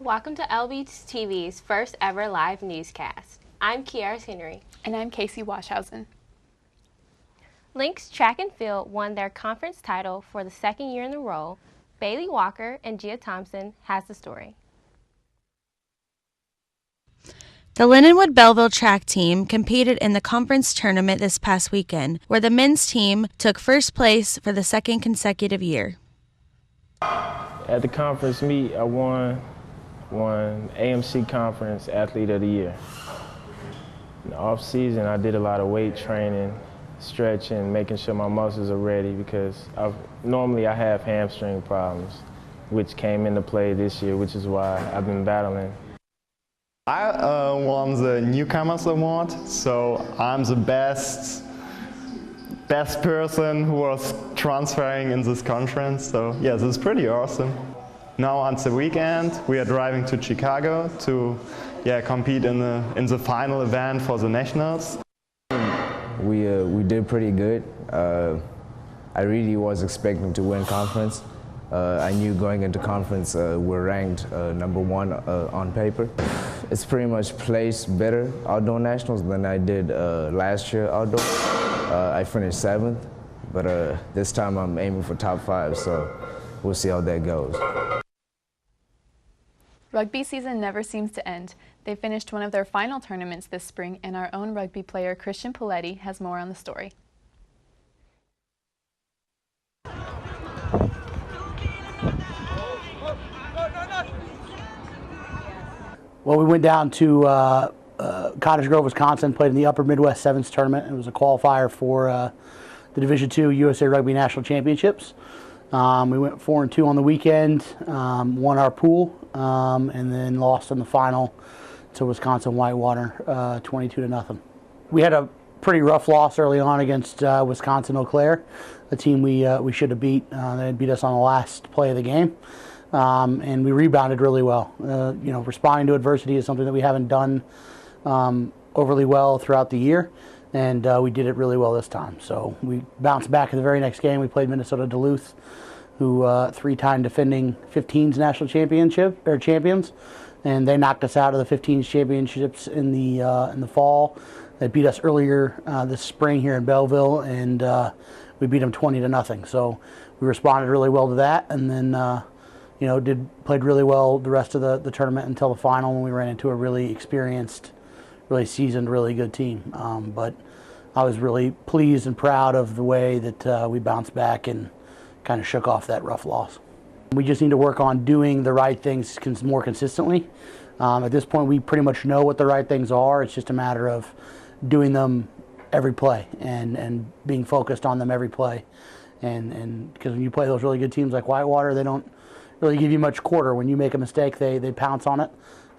Welcome to LBTV's first ever live newscast. I'm Kiara Henry. And I'm Casey Washhausen. Lynx Track and Field won their conference title for the second year in a row. Bailey Walker and Gia Thompson has the story. The Lindenwood Belleville track team competed in the conference tournament this past weekend, where the men's team took first place for the second consecutive year. At the conference meet, I won AMC Conference Athlete of the Year. In the off season, I did a lot of weight training, stretching, making sure my muscles are ready because normally I have hamstring problems, which came into play this year, which is why I've been battling. I won the Newcomers Award, so I'm the best person who was transferring in this conference. So yeah, this is pretty awesome. Now on the weekend, we are driving to Chicago to compete in the final event for the nationals. We did pretty good. I really was expecting to win conference. I knew going into conference we're ranked number one on paper. It's pretty much placed better outdoor nationals than I did last year outdoor. I finished 7th, but this time I'm aiming for top 5, so we'll see how that goes. Rugby season never seems to end. They finished one of their final tournaments this spring, and our own rugby player Christian Poletti has more on the story. Well, we went down to Cottage Grove, Wisconsin, played in the Upper Midwest Sevens tournament. It was a qualifier for the Division II USA Rugby National Championships. We went 4-2 on the weekend, won our pool, and then lost in the final to Wisconsin Whitewater, 22-0. We had a pretty rough loss early on against Wisconsin Eau Claire, a team we should have beat. They beat us on the last play of the game. And we rebounded really well. Responding to adversity is something that we haven't done overly well throughout the year, and we did it really well this time. So we bounced back in the very next game. We played Minnesota Duluth, who 3-time defending 15s national champions, and they knocked us out of the 15s championships in the fall. They beat us earlier this spring here in Belleville, and we beat them 20-0. So we responded really well to that, and then. Played really well the rest of the tournament until the final when we ran into a really experienced, really seasoned, really good team. But I was really pleased and proud of the way that we bounced back and kind of shook off that rough loss. We just need to work on doing the right things more consistently. At this point, we pretty much know what the right things are. It's just a matter of doing them every play and being focused on them every play. And because when you play those really good teams like Whitewater, they don't really give you much quarter. When you make a mistake, they pounce on it,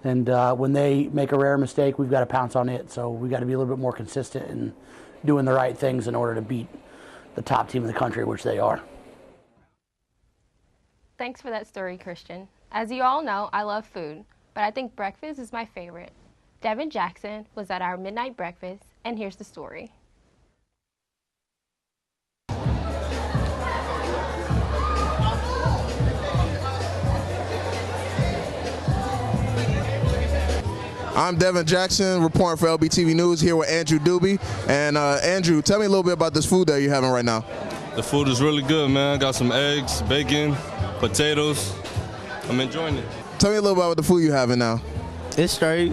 and when they make a rare mistake, we've got to pounce on it. So we've got to be a little bit more consistent in doing the right things in order to beat the top team in the country, which they are. Thanks for that story, Christian. As you all know, I love food, but I think breakfast is my favorite. Devin Jackson was at our midnight breakfast, and here's the story. I'm Devin Jackson, reporting for LBTV News, here with Andrew Doobie. And Andrew, tell me a little bit about this food that you're having right now. The food is really good, man. Got some eggs, bacon, potatoes. I'm enjoying it. Tell me a little bit about the food you're having now. It's straight.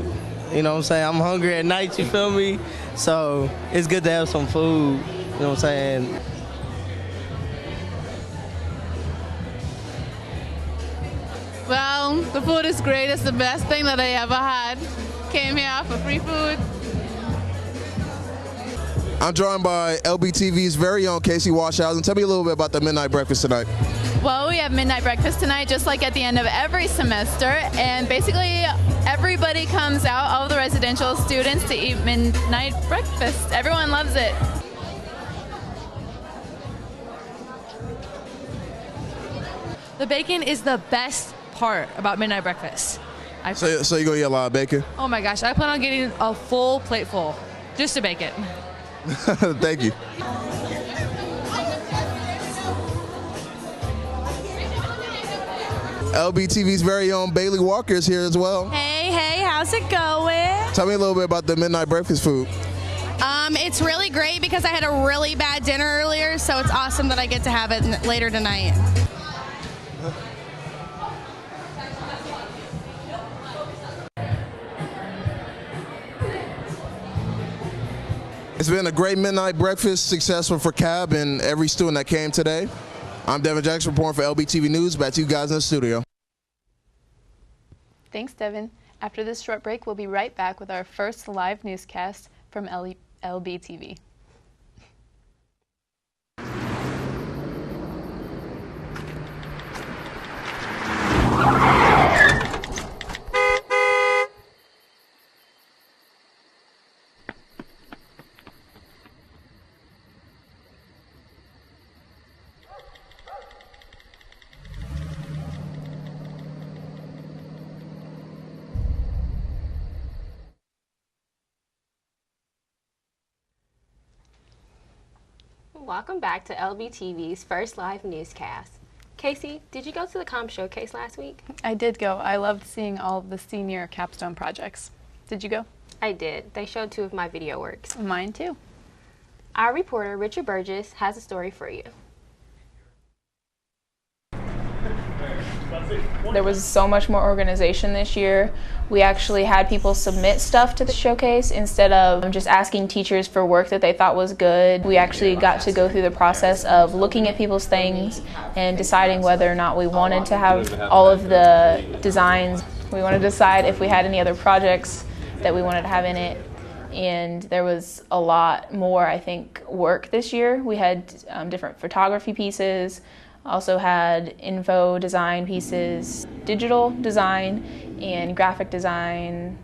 You know what I'm saying? I'm hungry at night, you feel me? So it's good to have some food, you know what I'm saying? Well, the food is great. It's the best thing that I ever had. Came here for free food. I'm joined by LBTV's very own Casey Washhausen. Tell me a little bit about the midnight breakfast tonight. Well, we have midnight breakfast tonight, just like at the end of every semester, and basically everybody comes out, all of the residential students, to eat midnight breakfast. Everyone loves it. The bacon is the best part about midnight breakfast. So you're gonna eat a lot of bacon? Oh my gosh, I plan on getting a full plate full, just to bake it. Thank you. LBTV's very own Bailey Walker is here as well. Hey, how's it going? Tell me a little bit about the midnight breakfast food. It's really great because I had a really bad dinner earlier, so it's awesome that I get to have it later tonight. It's been a great midnight breakfast, successful for Cab and every student that came today. I'm Devin Jackson reporting for LBTV News. Back to you guys in the studio. Thanks, Devin. After this short break, we'll be right back with our first live newscast from LBTV. Welcome back to LBTV's first live newscast. Casey, did you go to the Comm Showcase last week? I did go. I loved seeing all of the senior capstone projects. Did you go? I did. They showed 2 of my video works. Mine too. Our reporter, Richard Burgess, has a story for you. There was so much more organization this year. We actually had people submit stuff to the showcase instead of just asking teachers for work that they thought was good. We actually got to go through the process of looking at people's things and deciding whether or not we wanted to have all of the designs. We wanted to decide if we had any other projects that we wanted to have in it. And there was a lot more, I think, work this year. We had different photography pieces, also had info design pieces, digital design, and graphic design.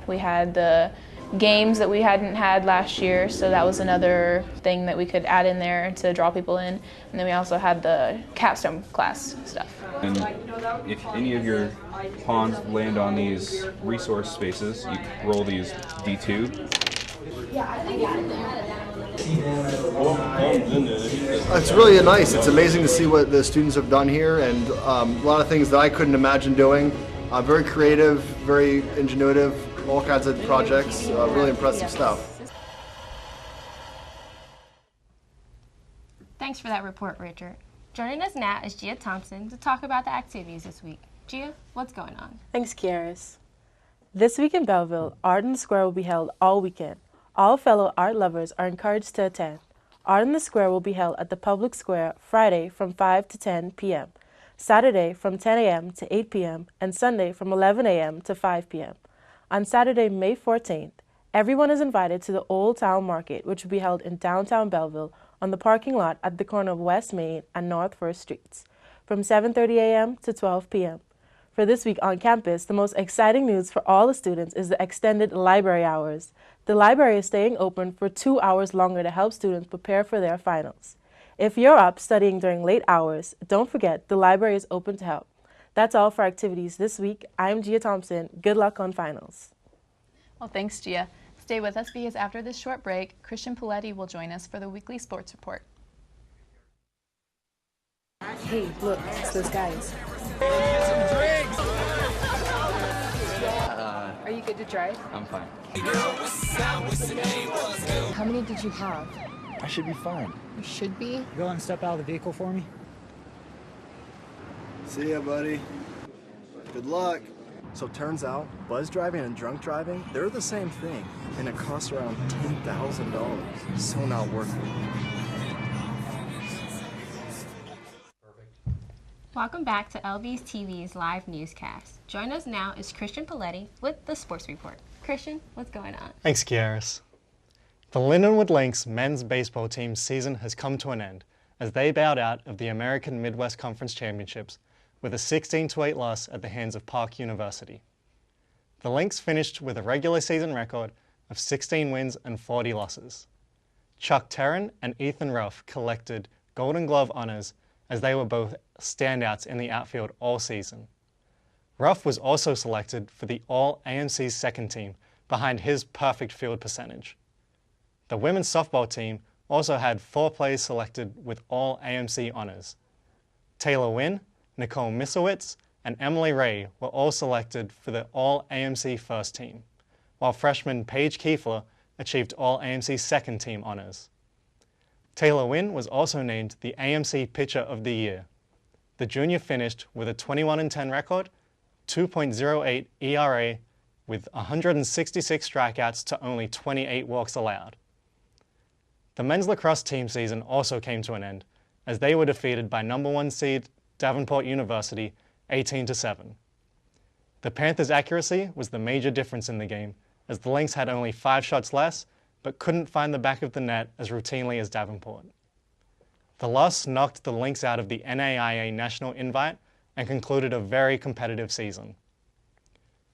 We had the games that we hadn't had last year, so that was another thing that we could add in there to draw people in. And then we also had the capstone class stuff. And if any of your pawns land on these resource spaces, you roll these D2. It's really nice. It's amazing to see what the students have done here, and a lot of things that I couldn't imagine doing. Very creative, very ingenuitive, all kinds of projects, really impressive stuff. Thanks for that report, Richard. Joining us now is Gia Thompson to talk about the activities this week. Gia, what's going on? Thanks, Kiaris. This week in Belleville, Art in the Square will be held all weekend. All fellow art lovers are encouraged to attend. Art in the Square will be held at the public square Friday from 5 to 10 p.m., Saturday from 10 a.m. to 8 p.m., and Sunday from 11 a.m. to 5 p.m. On Saturday, May 14th, everyone is invited to the Old Town Market, which will be held in downtown Belleville on the parking lot at the corner of West Main and North First Streets from 7:30 a.m. to 12 p.m. For this week on campus, the most exciting news for all the students is the extended library hours. The library is staying open for 2 hours longer to help students prepare for their finals. If you're up studying during late hours, don't forget the library is open to help. That's all for activities this week. I'm Gia Thompson. Good luck on finals. Well, thanks, Gia. Stay with us because after this short break, Christian Paletti will join us for the weekly sports report. Hey, look, it's those guys. Are you good to drive? I'm fine. How many did you have? I should be fine. You should be. Go and step out of the vehicle for me. See ya, buddy. Good luck. So turns out, buzz driving and drunk driving, they're the same thing, and it costs around $10,000. So not worth it. Welcome back to LBTV's live newscast. Join us now is Christian Paletti with the Sports Report. Christian, what's going on? Thanks, Kiaris. The Lindenwood Lynx men's baseball team's season has come to an end as they bowed out of the American Midwest Conference Championships with a 16-8 loss at the hands of Park University. The Lynx finished with a regular season record of 16 wins and 40 losses. Chuck Terran and Ethan Ruff collected Golden Glove honors as they were both standouts in the outfield all season. Ruff was also selected for the All-AMC second team behind his perfect field percentage. The women's softball team also had 4 players selected with All-AMC honors: Taylor Wynn, Nicole Misowitz, and Emily Ray were all selected for the All-AMC First Team, while freshman Paige Kiefler achieved All-AMC Second Team honors. Taylor Wynn was also named the AMC Pitcher of the Year. The junior finished with a 21-10 record, 2.08 ERA, with 166 strikeouts to only 28 walks allowed. The men's lacrosse team season also came to an end, as they were defeated by #1 seed Davenport University 18-7. The Panthers' accuracy was the major difference in the game, as the Lynx had only 5 shots less, but couldn't find the back of the net as routinely as Davenport. The loss knocked the Lynx out of the NAIA National Invite and concluded a very competitive season.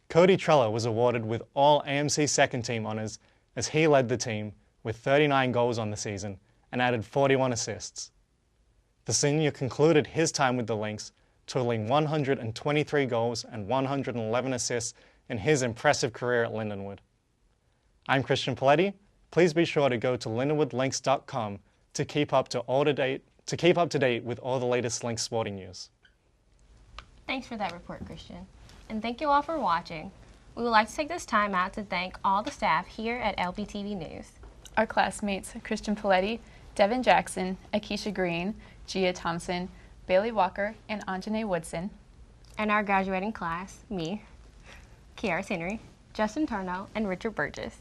Cody Treller was awarded with All-AMC Second Team honors as he led the team with 39 goals on the season and added 41 assists. The senior concluded his time with the Lynx, totaling 123 goals and 111 assists in his impressive career at Lindenwood. I'm Christian Paletti. Please be sure to go to lindenwoodlynx.com to keep up to date with all the latest Lynx sporting news. Thanks for that report, Christian. And thank you all for watching. We would like to take this time out to thank all the staff here at LBTV News. Our classmates, Christian Paletti, Devin Jackson, Akeisha Green, Gia Thompson, Bailey Walker, and Anjanae Woodson. And our graduating class, me, Kiara Henry, Justin Turno, and Richard Burgess.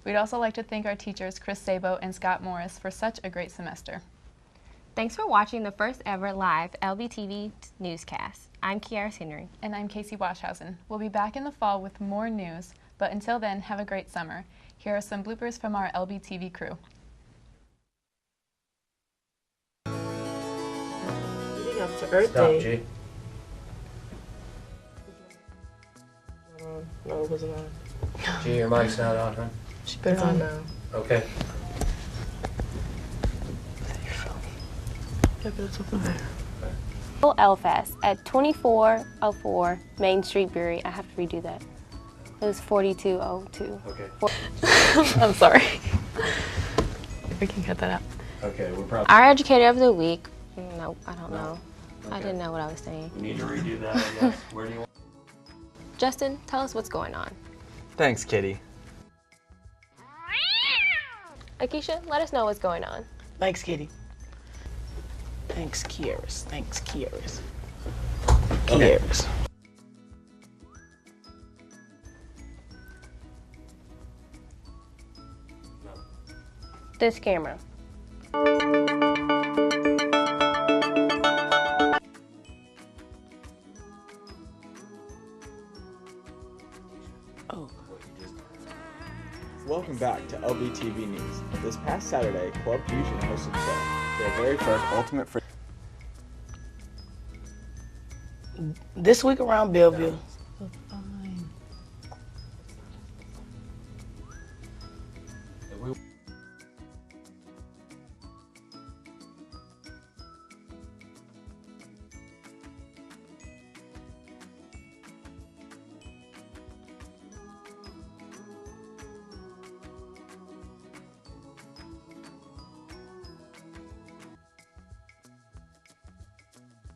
We'd also like to thank our teachers, Chris Sabo and Scott Morris, for such a great semester. Thanks for watching the first ever live LBTV newscast. I'm Kiara Henry. And I'm Casey Washhausen. We'll be back in the fall with more news, but until then, have a great summer. Here are some bloopers from our LBTV crew. Leading up to Earth Day. No, it wasn't on. Gee, your mic's not on, huh? She put it on now. Okay. Yeah, but it's over there. LFAS at 2404 Main Street, Bury. I have to redo that. It was 4202. Okay. I'm sorry. We can cut that out. Okay, we're probably. Our educator of the week. Nope, I don't know. Okay. I didn't know what I was saying. We need to redo that, I guess. Where do you want? Justin, tell us what's going on. Thanks, Kitty. Akeisha, let us know what's going on. Thanks, Kitty. Thanks, Kieris. Thanks, Kieris. Okay. Kieris. This camera. Oh. Welcome back to LBTV News. This past Saturday, Club Fusion hosted their very first Ultimate Free. This week around Belleville.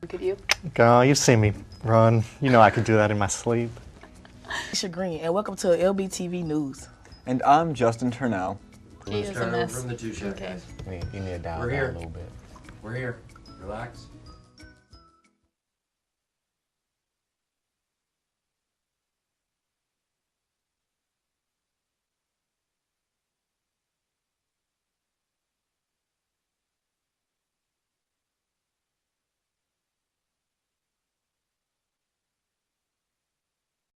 Could you? Girl, you've seen me run. You know I could do that in my sleep. Akeisha Green, and welcome to LBTV News. And I'm Justin Turnell. Let's turn over from the two show Okay. guys. You need to dial We're down here. a little bit. We're here. Relax.